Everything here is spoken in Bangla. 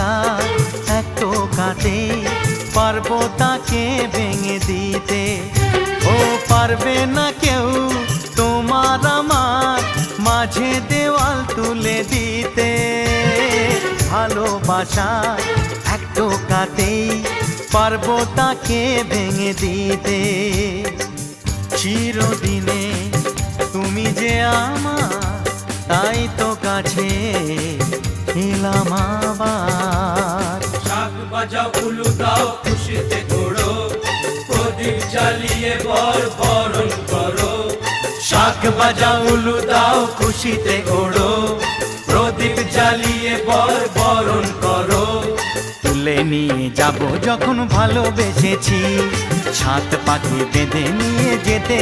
ভালোবাসা এক টোকাতে পারবো তাকে ভেঙে দিতে। ও পারবে না কেউ তোমার আমার মাঝে দেওয়াল তুলে দিতে। ভালোবাসা এক টোকাতেই পারবো তাকে ভেঙে দিতে। চিরদিনে তুমি যে আমার, তাই তো কাছে এলাম আবার। শাক বাজাও উলু দাও খুশিতে ঘোড়ো, প্রদীপ জ্বালিয়ে বরণ করো। শাক বাজাও উলু দাও খুশিতে ওড়ো, প্রদীপ জ্বালিয়ে বরণ করো। তুলে নিয়ে যাব যখন ভালোবেসেছি, ছাদ পাখি বেঁধে নিয়ে যেতে